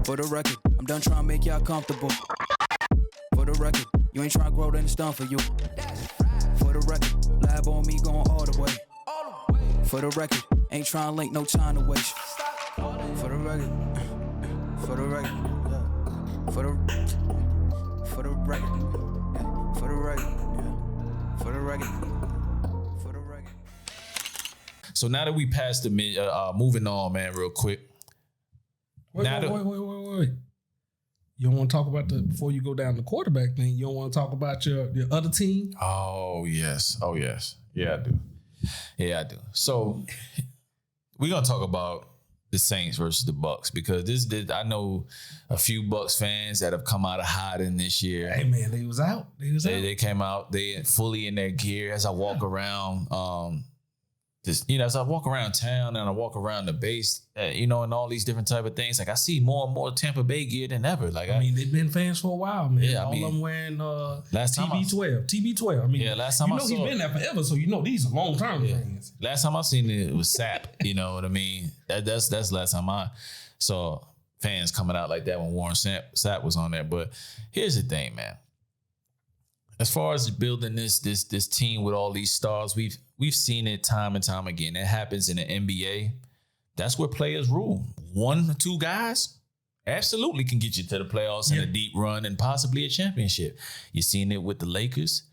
For the record, I'm done trying to make y'all comfortable. For the record, you ain't trying to grow, then it's done for you. For the record, lab on me going all the way. For the record, ain't trying to link, no time to waste. For the record, for the record, for the record, for the record, for the record, for the record. So now that we passed the moving on, man, real quick. Wait. You don't want to talk about before you go down the quarterback thing, you don't want to talk about your other team? Oh, yes. Yeah, I do. So we're going to talk about the Saints versus the Bucks because I know a few Bucks fans that have come out of hiding this year. Hey, man, they was out. They came out. They fully in their gear as I walk around as I walk around town and I walk around the base, and all these different type of things, like I see more and more Tampa Bay gear than ever. Like they've been fans for a while, man. Yeah, all of them wearing last TB12. I mean, last time I saw he's been there forever, so these are long term fans. Last time I seen it was Sap. You know what I mean? That's last time I saw fans coming out like that when Warren Sapp was on there. But here's the thing, man. As far as building this team with all these stars, we've seen it time and time again. It happens in the NBA. That's where players rule. 1 or 2 guys absolutely can get you to the playoffs and a deep run and possibly a championship. You've seen it with the Lakers.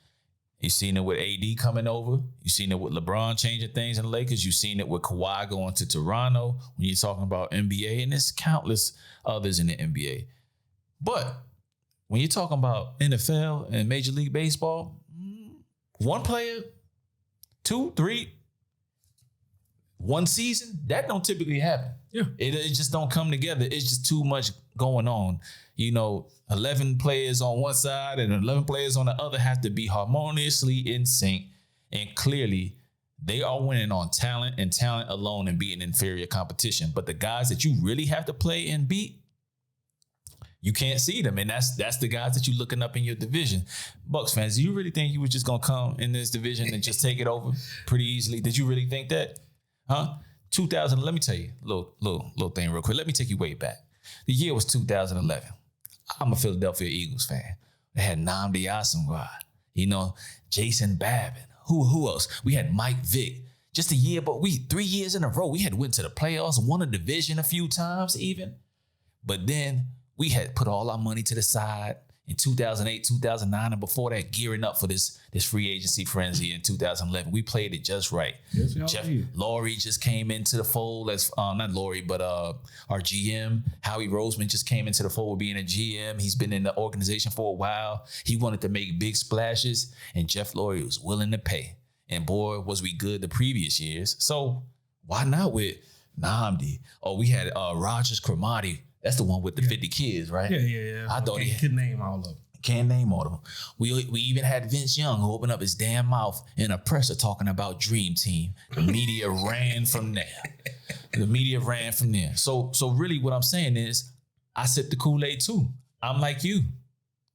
You've seen it with AD coming over. You've seen it with LeBron changing things in the Lakers. You've seen it with Kawhi going to Toronto when you're talking about NBA, and there's countless others in the NBA. But when you're talking about NFL and Major League Baseball, 1 player, 2, 3, 1 season, that don't typically happen. Yeah. It just don't come together. It's just too much going on. 11 players on one side and 11 players on the other have to be harmoniously in sync. And clearly, they are winning on talent and talent alone and beating inferior competition. But the guys that you really have to play and beat, you can't see them, and that's the guys that you're looking up in your division. Bucks fans, do you really think you were just gonna come in this division and just take it over pretty easily? Did you really think that? Huh? 2000. Let me tell you, little thing real quick. Let me take you way back. The year was 2011. I'm a Philadelphia Eagles fan. They had Nnamdi Asomugha, Jason Babin. Who else? We had Mike Vick. Just a year, but 3 years in a row, we had went to the playoffs, won a division a few times even. But then we had put all our money to the side in 2008, 2009, and before that, gearing up for this free agency frenzy in 2011. We played it just right. Yes, Jeff Laurie just came into the fold as not Laurie, but our GM Howie Roseman just came into the fold with being a GM. He's been in the organization for a while. He wanted to make big splashes, and Jeff Laurie was willing to pay. And boy, was we good the previous years. So why not with Nnamdi? Oh, we had Rogers Cromartie. That's the one with the 50 kids, right? Yeah. I thought he could name all of them. Can't name all of them. We even had Vince Young who opened up his damn mouth in a presser talking about Dream Team. The media ran from there. So really what I'm saying is I sip the Kool-Aid too. I'm like you.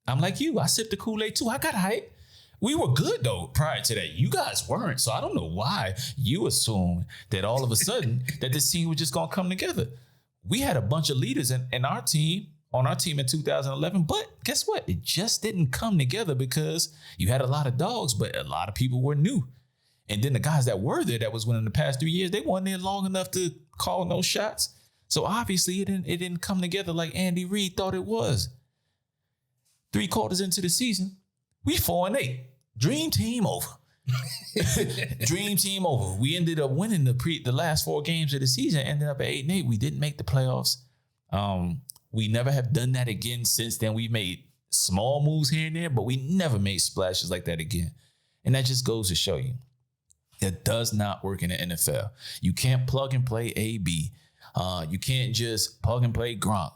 I sip the Kool-Aid too. I got hype. We were good though prior to that. You guys weren't. So I don't know why you assumed that all of a sudden that this team was just going to come together. We had a bunch of leaders on our team in 2011, but guess what? It just didn't come together because you had a lot of dogs, but a lot of people were new. And then the guys that were there that was winning the past 3 years, they weren't there long enough to call no shots. So obviously it didn't come together like Andy Reid thought it was. 3 quarters into the season, we 4-8. Dream team over. Dream team over. We ended up winning the last 4 games of the season, ended up at 8-8. We didn't make the playoffs. We never have done that again since then. We made small moves here and there, but we never made splashes like that again. And that just goes to show you that does not work in the NFL. You can't plug and play AB. You can't just plug and play Gronk.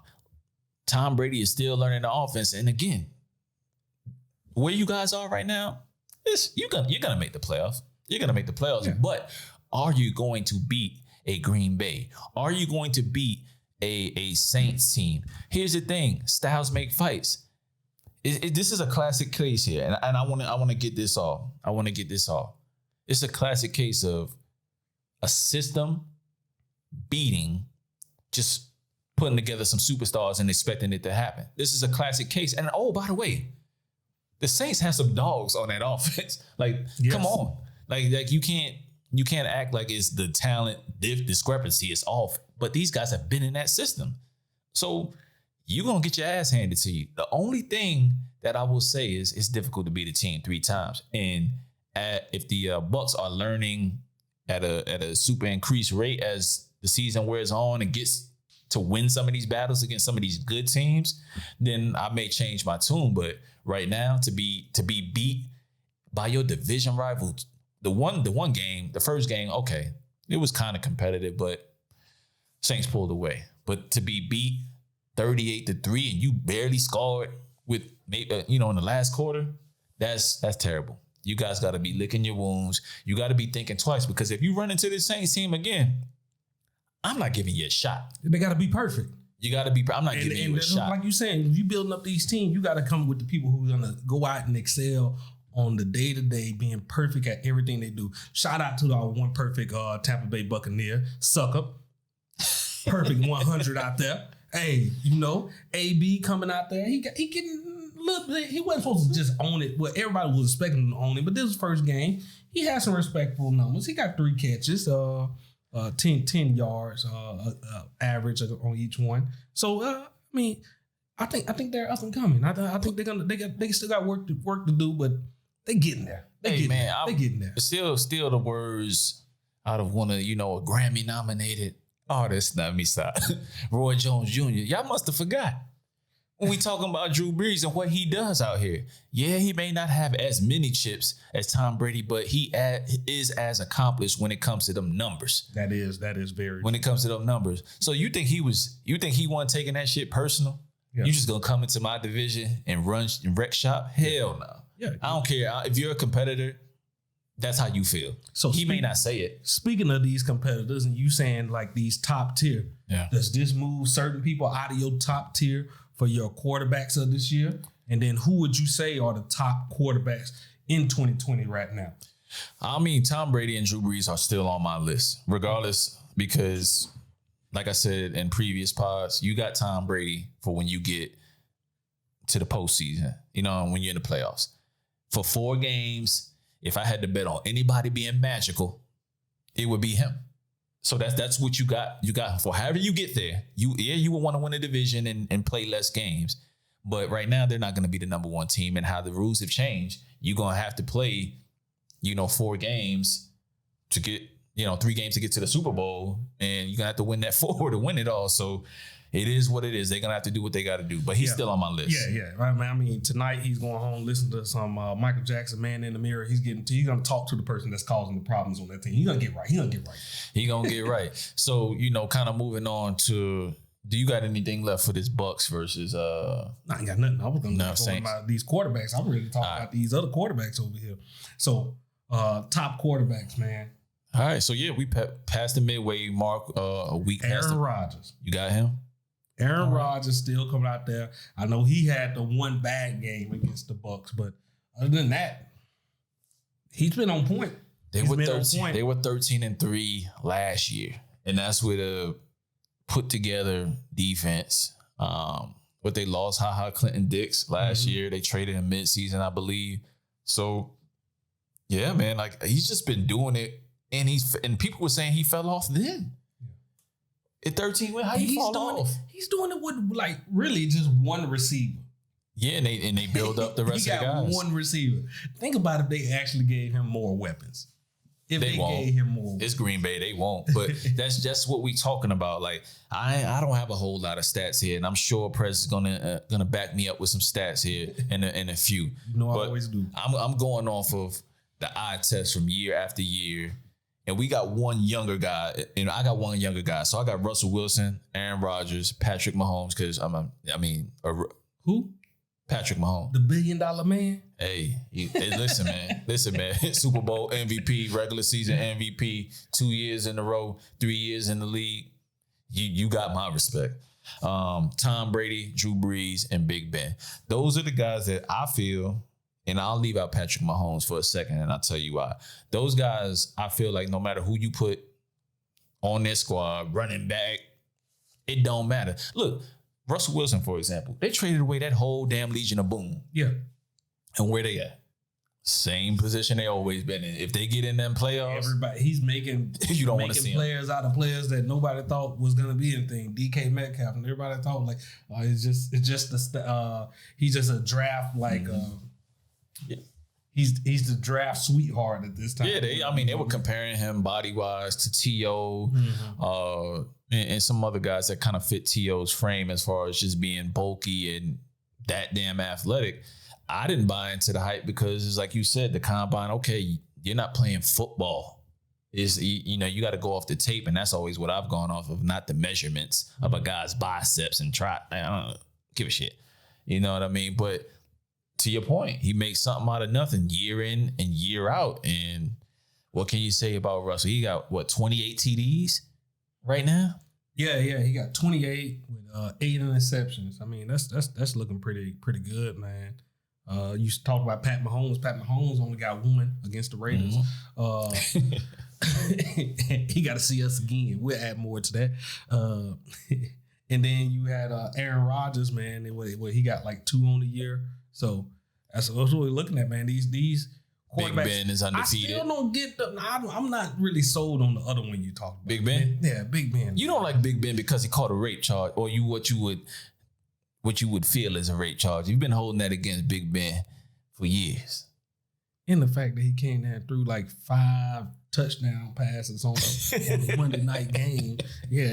Tom Brady is still learning the offense. And again, where you guys are right now, you're gonna make the playoffs. You're gonna make the playoffs. Yeah. But are you going to beat a Green Bay? Are you going to beat a Saints team? Here's the thing: styles make fights. This is a classic case here, and I want to get this off. It's a classic case of a system beating just putting together some superstars and expecting it to happen. This is a classic case. And oh, by the way, the Saints have some dogs on that offense. Like, come on. Like you can't act like it's the talent discrepancy is off. But these guys have been in that system. So you're going to get your ass handed to you. The only thing that I will say is it's difficult to beat a team 3 times. And if the Bucks are learning at a super increased rate as the season wears on and gets to win some of these battles against some of these good teams, then I may change my tune. But right now, to be beat by your division rival, the first game, okay, it was kind of competitive, but Saints pulled away. But to be beat 38-3 and you barely scored with maybe in the last quarter, that's terrible. You guys got to be licking your wounds. You got to be thinking twice, because if you run into this Saints team again, I'm not giving you a shot. They got to be perfect. You got to be. I'm not giving you a shot. Like you're saying, if you building up these teams, you got to come with the people who are gonna go out and excel on the day-to-day, being perfect at everything they do. Shout out to our one perfect Tampa Bay Buccaneer, sucker. Perfect 100 out there. Hey, AB coming out there. He getting a little bit. He wasn't supposed to just own it. Well, everybody was expecting him to own it, but this was first game. He had some respectable numbers. He got 3 catches, 10 yards average on each one. So I think they're up and coming. I think they still got work to do, but they getting there. They getting there. Still the words out of one of a Grammy nominated artist. Let me stop. Roy Jones Jr. Y'all must have forgot when we talking about Drew Brees and what he does out here. Yeah, he may not have as many chips as Tom Brady, but he is as accomplished when it comes to them numbers. That is very. When it comes to them numbers. So you think he wasn't taking that shit personal? Yeah. You just gonna come into my division and run and wreck shop? Hell no. Yeah. I don't care if you're a competitor. That's how you feel. So he may not say it. Speaking of these competitors, and you saying like these top tier, does this move certain people out of your top tier for your quarterbacks of this year? And then who would you say are the top quarterbacks in 2020 right now? I mean, Tom Brady and Drew Brees are still on my list, regardless, because like I said in previous pods, you got Tom Brady for when you get to the postseason, when you're in the playoffs. For 4 games, if I had to bet on anybody being magical, it would be him. So that's what you got. You got for however you get there. You will want to win a division and play less games. But right now, they're not going to be the number 1 team. And how the rules have changed, you're going to have to play, 4 games to get, 3 games to get to the Super Bowl. And you're going to have to win that 4 to win it all. So it is what it is. They're going to have to do what they got to do. But he's still on my list. Yeah. Right, man. I mean, tonight he's going home, listen to some Michael Jackson, Man in the Mirror. He's going to talk to the person that's causing the problems on that team. He's going to get right. He's going to get right. So, kind of moving on to, do you got anything left for this Bucks versus... I ain't got nothing. I was going to talk about these quarterbacks. I'm ready to talk about these other quarterbacks over here. So, top quarterbacks, man. All right. So, yeah, we passed the midway mark a week past. Aaron Rodgers. You got him? Aaron Rodgers still coming out there. I know he had the one bad game against the Bucks, but other than that, he's been on point. They were 13-3 last year, and that's with a put together defense. But they lost Clinton Dix last year. They traded him midseason, I believe. So yeah, man, like he's just been doing it, and people were saying he fell off then. At 13, how you fall off? He's doing it with like really just one receiver. Yeah, and they build up the rest of the guys. He got one receiver. Think about if they actually gave him more weapons. If they gave him more weapons. It's Green Bay, they won't. But that's just what we talking about. Like I don't have a whole lot of stats here, and I'm sure Press is gonna back me up with some stats here in a few. I always do. I'm going off of the eye test from year after year. And we got one younger guy. I got one younger guy. So I got Russell Wilson, Aaron Rodgers, Patrick Mahomes. Because who? Patrick Mahomes, the $1 billion man. Hey, listen, man. Super Bowl MVP, regular season MVP, 2 years in a row, 3 years in the league. You got my respect. Tom Brady, Drew Brees, and Big Ben. Those are the guys that I feel. And I'll leave out Patrick Mahomes for a second, and I'll tell you why. Those guys, I feel like no matter who you put on their squad, running back, It don't matter. Look, Russell Wilson, for example, they traded away that whole damn Legion of Boom. Yeah. And where they at? Same position they always been in. If they get in them playoffs, he's making you don't want to see players out of players that nobody thought was gonna be anything. DK Metcalf and everybody thought like it's just he's just a draft like he's the draft sweetheart at this time. Yeah, they were comparing him body wise to T.O. And some other guys that kind of fit T.O.'s frame as far as just being bulky and that damn athletic. I didn't buy into the hype because it's like you said, the combine, okay, you're not playing football. You got to go off the tape, and that's always what I've gone off of, not the measurements of a guy's biceps and try. I don't give a shit. You know what I mean? But to your point, he makes something out of nothing year in and year out. And what can you say about Russell? He got, 28 TDs right now? Yeah, he got 28 with 8 interceptions. I mean, that's looking pretty good, man. You talk about Pat Mahomes. Pat Mahomes only got 1 against the Raiders. He got to see us again. We'll add more to that. And then you had Aaron Rodgers, man. He got like 2 on the year. So that's what we're looking at, man. These quarterbacks. Big Ben is undefeated. I still don't get I'm not really sold on the other one you talked about. Big Ben? Yeah, Big Ben. You don't like Big Ben because he caught a rape charge, or what you would feel is a rape charge. You've been holding that against Big Ben for years. And the fact that he came there and threw like 5 touchdown passes on the Monday night game. Yeah.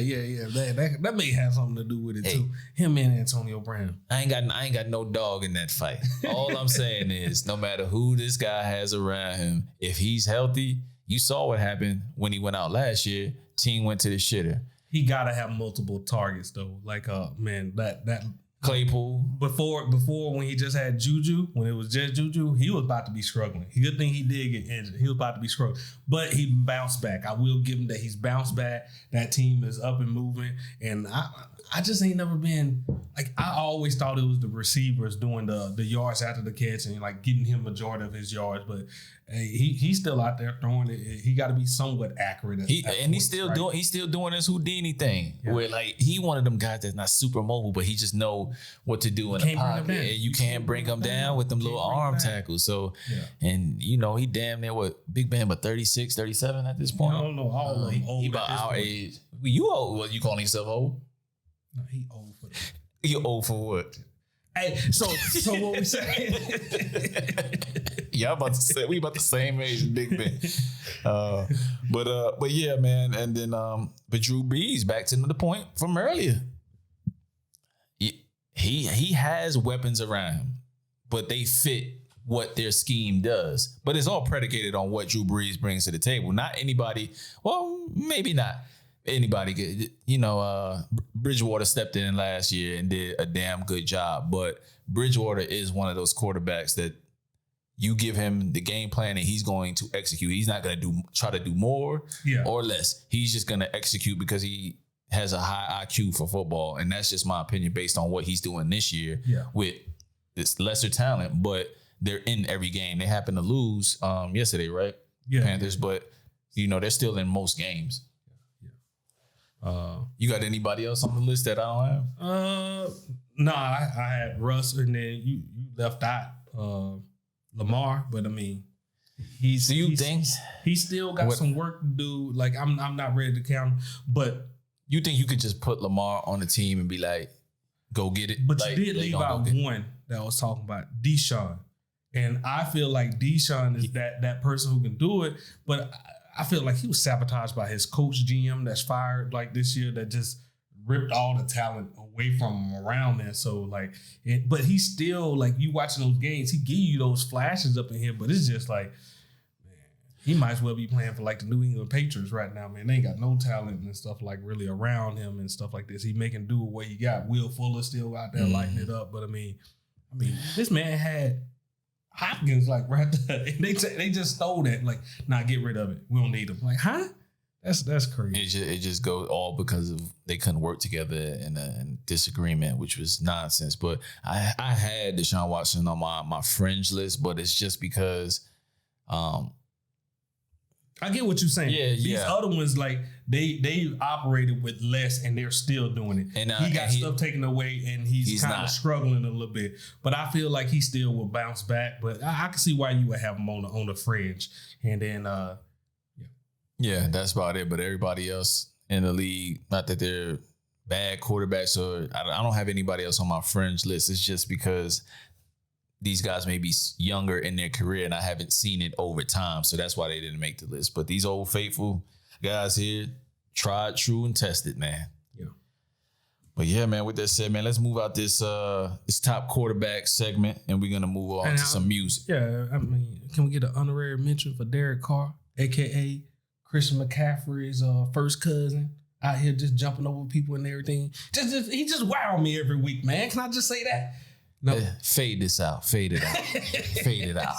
That may have something to do with it too. Him and Antonio Brown. I ain't got no dog in that fight. All I'm saying is no matter who this guy has around him, if he's healthy, you saw what happened when he went out last year. Team went to the shitter. He gotta have multiple targets though. Like man, that Claypool. Before when he just had Juju, when it was just Juju, he was about to be struggling. Good thing he did get injured. He was about to be struggling. But he bounced back. I will give him that he's bounced back. That team is up and moving. And I just ain't never been like, I always thought it was the receivers doing the yards after the catch and like getting him majority of his yards. But hey, he's still out there throwing it. He got to be somewhat accurate. He's still doing this Houdini thing where like he one of them guys that's not super mobile, but he just know what to do in the pocket, and you can't bring him down with them little arm tackles. So, and he damn near Big Ben, but 36, 37 at this point. I don't know all of them. He about our age. You old? What you calling yourself old? No, he old for that. You old for what? Hey, so what we saying? Yeah, we about the same age, Big Ben. But yeah, man. And then but Drew Brees, back to the point from earlier. He has weapons around him, but they fit what their scheme does. But it's all predicated on what Drew Brees brings to the table. Not anybody. Well, maybe not anybody. Bridgewater stepped in last year and did a damn good job. But Bridgewater is one of those quarterbacks that you give him the game plan and he's going to execute. He's not going to try to do more or less. He's just going to execute because he has a high IQ for football. And that's just my opinion based on what he's doing this year with this lesser talent. But they're in every game. They happen to lose yesterday, right? Yeah. Panthers, but they're still in most games. You got anybody else on the list that I don't have? No, I had Russ, and then you left out Lamar, but I mean, he's still got some work to do. Like I'm not ready to count him, but you think you could just put Lamar on the team and be like, go get it? But you did leave out one that I was talking about, Deshaun, and I feel like Deshaun is that person who can do it, but I feel like he was sabotaged by his coach GM that's fired like this year that just ripped all the talent away from him around there. So like, but he's still like, you watching those games, he give you those flashes up in here, but it's just like, man, he might as well be playing for like the New England Patriots right now, man. They ain't got no talent and stuff like really around him and stuff like this. He making do with what he got. Will Fuller still out there lighting it up, but I mean, this man had Hopkins like right there. They just stole that. Like, nah, get rid of it. We don't need him. Like, huh? That's crazy. It just goes all because of they couldn't work together in a disagreement, which was nonsense. But I had Deshaun Watson on my fringe list, but it's just because I get what you're saying. Yeah, These other ones, like they operated with less, and they're still doing it. And he got stuff taken away, and he's kind of struggling a little bit. But I feel like he still will bounce back. But I can see why you would have him on the fringe. And then, yeah, that's about it. But everybody else in the league, not that they're bad quarterbacks, or I don't have anybody else on my fringe list. It's just because these guys may be younger in their career and I haven't seen it over time. So that's why they didn't make the list. But these old faithful guys here, tried, true, and tested, man. Yeah. But yeah, man, with that said, man, let's move out this top quarterback segment and we're going to move on to some music. Yeah, I mean, can we get an honorary mention for Derek Carr, a.k.a. Christian McCaffrey's first cousin, out here just jumping over people and everything. He just wowed me every week, man. Can I just say that? No. Fade this out. Fade it out. Fade it out.